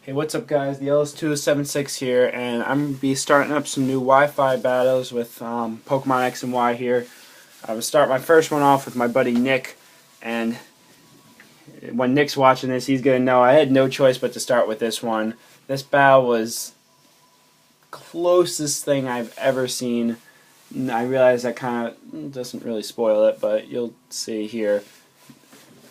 Hey, what's up guys? The LS276 here, and I'm going to be starting up some new Wi-Fi battles with Pokemon X and Y here. I will start my first one off with my buddy Nick, and when Nick's watching this, he's going to know I had no choice but to start with this one. This battle was closest thing I've ever seen. I realize that kind of doesn't really spoil it, but you'll see here.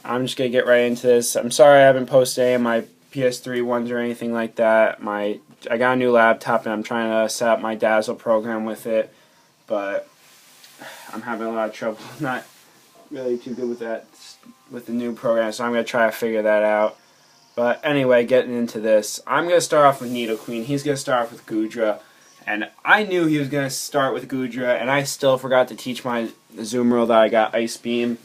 I'm just going to get right into this. I'm sorry I haven't posted any of my PS3 ones or anything like that. I got a new laptop and I'm trying to set up my Dazzle program with it, but I'm having a lot of trouble. Not really too good with that, with the new program, so I'm going to try to figure that out. But anyway, getting into this, I'm going to start off with Nidoqueen. He's going to start off with Goodra, and I knew he was going to start with Goodra, and I still forgot to teach my Zoomerl that I got Ice Beam.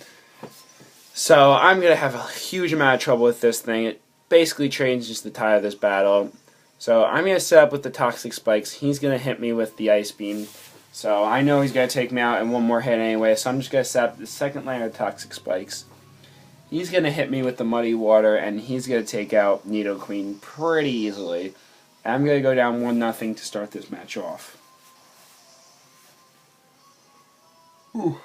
So I'm going to have a huge amount of trouble with this thing. It basically changes the tide of this battle. So I'm going to set up with the Toxic Spikes. He's going to hit me with the Ice Beam. So I know he's going to take me out in one more hit anyway, so I'm just going to set up the second layer of Toxic Spikes. He's going to hit me with the Muddy Water, and he's going to take out Nidoqueen pretty easily. I'm going to go down 1-0 to start this match off. Ooh.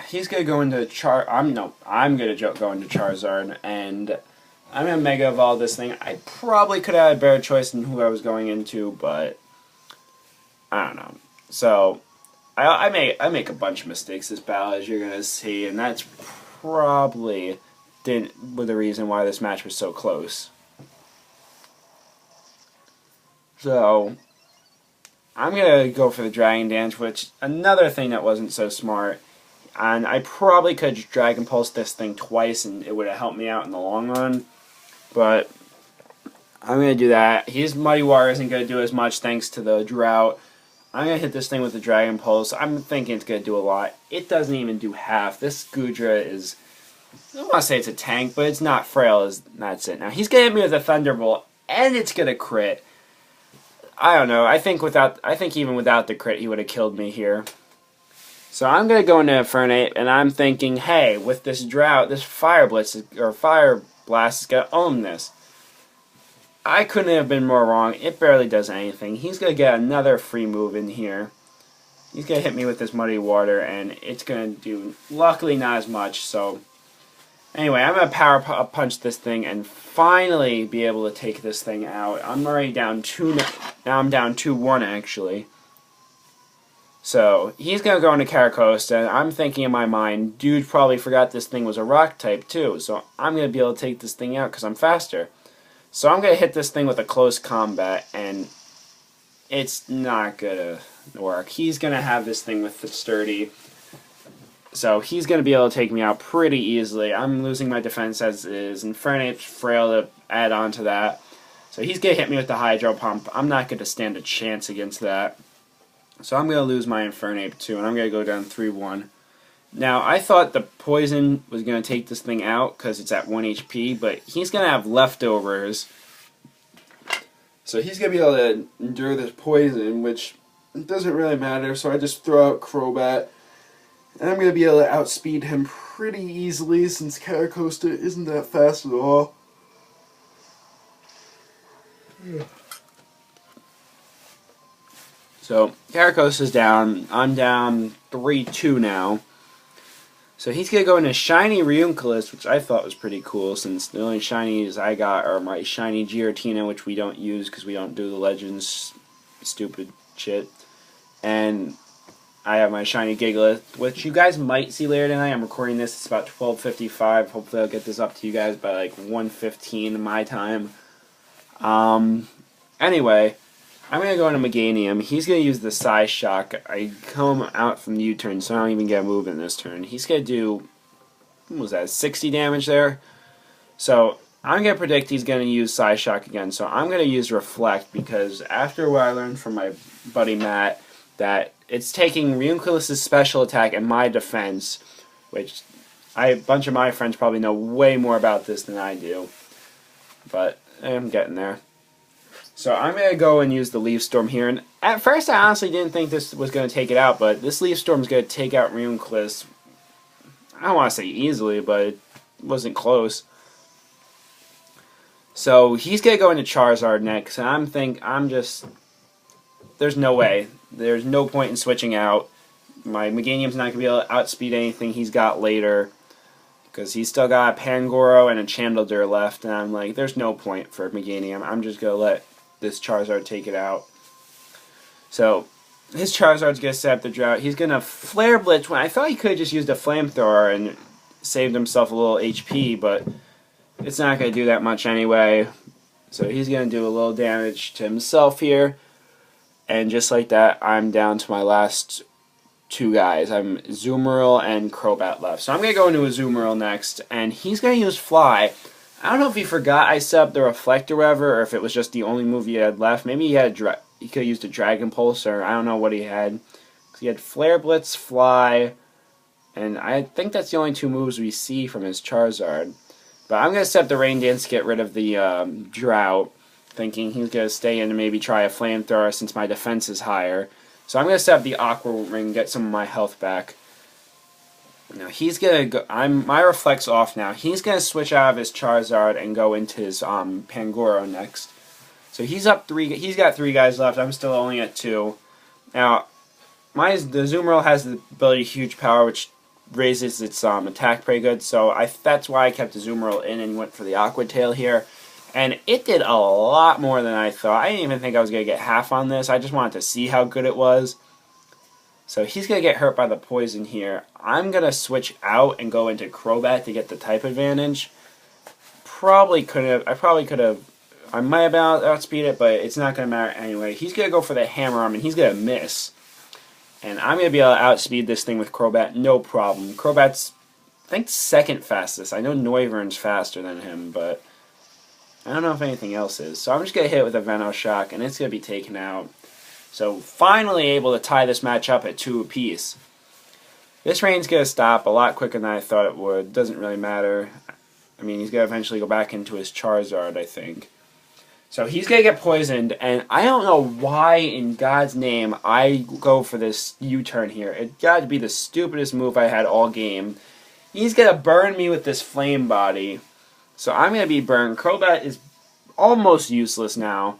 He's going to go into I'm going to go into Charizard, and I'm going to Mega Evolve this thing. I probably could have had a better choice in who I was going into, but I don't know. So I make a bunch of mistakes this battle, as you're going to see, and that's probably the reason why this match was so close. So I'm going to go for the Dragon Dance, which another thing that wasn't so smart. And I probably could Dragon Pulse this thing twice and it would have helped me out in the long run. But I'm going to do that. His Muddy Water isn't going to do as much thanks to the drought. I'm going to hit this thing with the Dragon Pulse. I'm thinking it's going to do a lot. It doesn't even do half. This Goodra is, I don't want to say it's a tank, but it's not frail. That's it. Now he's going to hit me with a Thunderbolt and it's going to crit. I don't know. I think even without the crit he would have killed me here. So I'm going to go into Infernape, and I'm thinking, hey, with this drought, this Fire Blitz, or Fire Blast is going to own this. I couldn't have been more wrong. It barely does anything. He's going to get another free move in here. He's going to hit me with this Muddy Water, and it's going to do, luckily, not as much. So, anyway, I'm going to Power Punch this thing and finally be able to take this thing out. I'm already down 2, now I'm down 2-1, actually. So, he's going to go into Caracosta, and I'm thinking in my mind, dude probably forgot this thing was a rock type too, so I'm going to be able to take this thing out because I'm faster. So I'm going to hit this thing with a close combat, and it's not going to work. He's going to have this thing with the sturdy, so he's going to be able to take me out pretty easily. I'm losing my defense as is, and Infernape's frail to add on to that. So he's going to hit me with the Hydro Pump. I'm not going to stand a chance against that. So I'm going to lose my Infernape too, and I'm going to go down 3-1. Now, I thought the Poison was going to take this thing out because it's at 1 HP, but he's going to have leftovers. So he's going to be able to endure this Poison, which doesn't really matter, so I just throw out Crobat. And I'm going to be able to outspeed him pretty easily since Caracosta isn't that fast at all. So, Caracosta's down. I'm down 3-2 now. So he's going to go into Shiny Riunculus, which I thought was pretty cool, since the only shinies I got are my Shiny Giratina, which we don't use because we don't do the Legends stupid shit. And I have my Shiny Gigalith, which you guys might see later tonight. I'm recording this. It's about 12:55. Hopefully I'll get this up to you guys by like 1:15 my time. Anyway, I'm going to go into Meganium. He's going to use the Psy Shock. I come out from the U-turn, so I don't even get a move in this turn. He's going to do, what was that, 60 damage there? So, I'm going to predict he's going to use Psy Shock again. So, I'm going to use Reflect, because after what I learned from my buddy Matt, that it's taking Riunculus's special attack and my defense, which a bunch of my friends probably know way more about this than I do. But I'm getting there. So I'm going to go and use the Leaf Storm here. And at first I honestly didn't think this was going to take it out, but this Leaf Storm is going to take out Riunculus. I don't want to say easily, but it wasn't close. So he's gonna go into Charizard next, and there's no way. There's no point in switching out. My Meganium's not gonna be able to outspeed anything he's got later, because he's still got a Pangoro and a Chandelure left, and I'm like, there's no point for Meganium. I'm just gonna let this Charizard take it out. So his Charizard's gonna set up the drought. He's gonna Flare Blitz when I thought he could have just used a Flamethrower and saved himself a little HP, but it's not gonna do that much anyway. So he's gonna do a little damage to himself here. And just like that, I'm down to my last two guys. I'm Azumarill and Crobat left. So I'm going to go into Azumarill next, and he's going to use Fly. I don't know if he forgot I set up the Reflect or whatever, or if it was just the only move he had left. Maybe he could have used a Dragon Pulse, or I don't know what he had. He had Flare Blitz, Fly, and I think that's the only two moves we see from his Charizard. But I'm going to set up the Rain Dance to get rid of the Drought, thinking he's going to stay in and maybe try a Flamethrower since my defense is higher. So I'm going to set up the Aqua Ring and get some of my health back. Now he's going to go... my Reflect's off now. He's going to switch out of his Charizard and go into his Pangoro next. So he's up 3... He's got 3 guys left. I'm still only at 2. Now, the Azumarill has the ability Huge Power, which raises its attack pretty good. So that's why I kept the Azumarill in and went for the Aqua Tail here. And it did a lot more than I thought. I didn't even think I was going to get half on this. I just wanted to see how good it was. So he's going to get hurt by the poison here. I'm going to switch out and go into Crobat to get the type advantage. I probably could have... I might have been able to outspeed it, but it's not going to matter anyway. He's going to go for the Hammer Arm, and he's going to miss. And I'm going to be able to outspeed this thing with Crobat, no problem. Crobat's, I think, second fastest. I know Noivern's faster than him, but I don't know if anything else is. So I'm just going to hit it with a Venoshock, and it's going to be taken out. So finally able to tie this match up at 2 apiece. This rain's going to stop a lot quicker than I thought it would. Doesn't really matter. I mean, he's going to eventually go back into his Charizard, I think. So he's going to get poisoned, and I don't know why in God's name I go for this U-turn here. It got to be the stupidest move I had all game. He's going to burn me with this Flame Body. So I'm going to be burned. Crobat is almost useless now.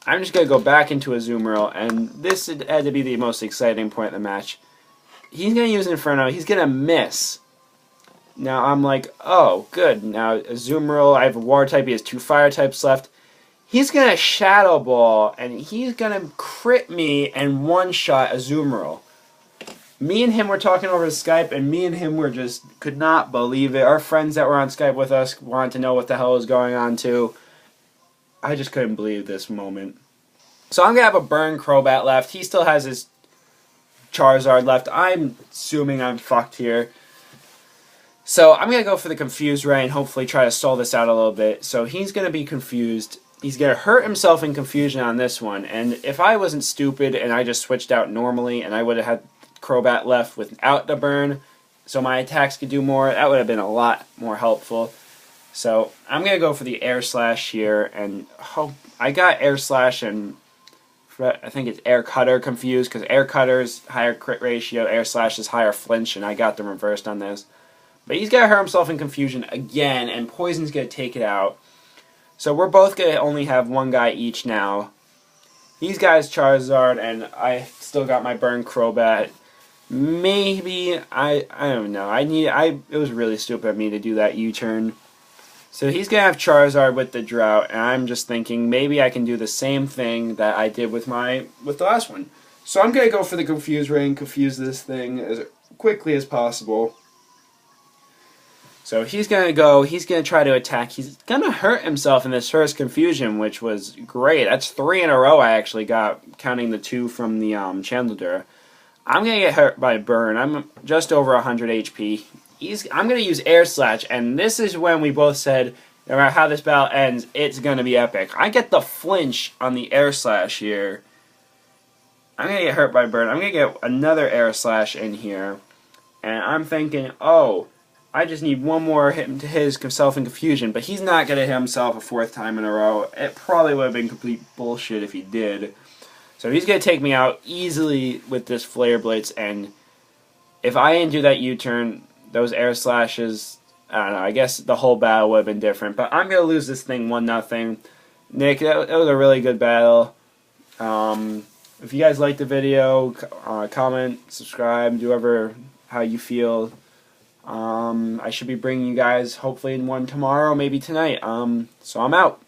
I'm just going to go back into Azumarill, and this had to be the most exciting point of the match. He's going to use Inferno. He's going to miss. Now I'm like, oh, good. Now Azumarill, I have a Water type. He has 2 Fire types left. He's going to Shadow Ball, and he's going to crit me and one-shot Azumarill. Me and him were talking over Skype, and me and him could not believe it. Our friends that were on Skype with us wanted to know what the hell was going on, too. I just couldn't believe this moment. So I'm going to have a burn Crobat left. He still has his Charizard left. I'm assuming I'm fucked here. So I'm going to go for the Confused Ray and hopefully try to stall this out a little bit. So he's going to be confused. He's going to hurt himself in confusion on this one. And if I wasn't stupid and I just switched out normally and I would have had Crobat left without the burn so my attacks could do more, that would have been a lot more helpful. So I'm going to go for the Air Slash here, and I got Air Slash and I think it's Air Cutter confused, because Air Cutter's higher crit ratio, Air Slash is higher flinch, and I got them reversed on this. But he's going to hurt himself in confusion again, and Poison's going to take it out. So we're both going to only have one guy each now. These guys Charizard, and I still got my burn Crobat. Maybe, I don't know. It was really stupid of me to do that U-turn. So he's going to have Charizard with the Drought, and I'm just thinking maybe I can do the same thing that I did with the last one. So I'm going to go for the Confuse Ray and confuse this thing as quickly as possible. So he's going to try to attack. He's going to hurt himself in this first confusion, which was great. That's 3 in a row I actually got, counting the 2 from the Chandelure. I'm going to get hurt by Burn. I'm just over 100 HP. I'm going to use Air Slash, and this is when we both said, no matter how this battle ends, it's going to be epic. I get the flinch on the Air Slash here. I'm going to get hurt by Burn. I'm going to get another Air Slash in here, and I'm thinking, oh, I just need one more hit to his self in confusion, but he's not going to hit himself a 4th time in a row. It probably would have been complete bullshit if he did. So he's going to take me out easily with this Flare Blitz, and if I didn't do that U-turn, those Air Slashes I don't know, I guess the whole battle would have been different. But I'm going to lose this thing 1-0. Nick, that was a really good battle. If you guys liked the video, comment, subscribe, do whatever, how you feel. I should be bringing you guys hopefully in one tomorrow, maybe tonight. So I'm out.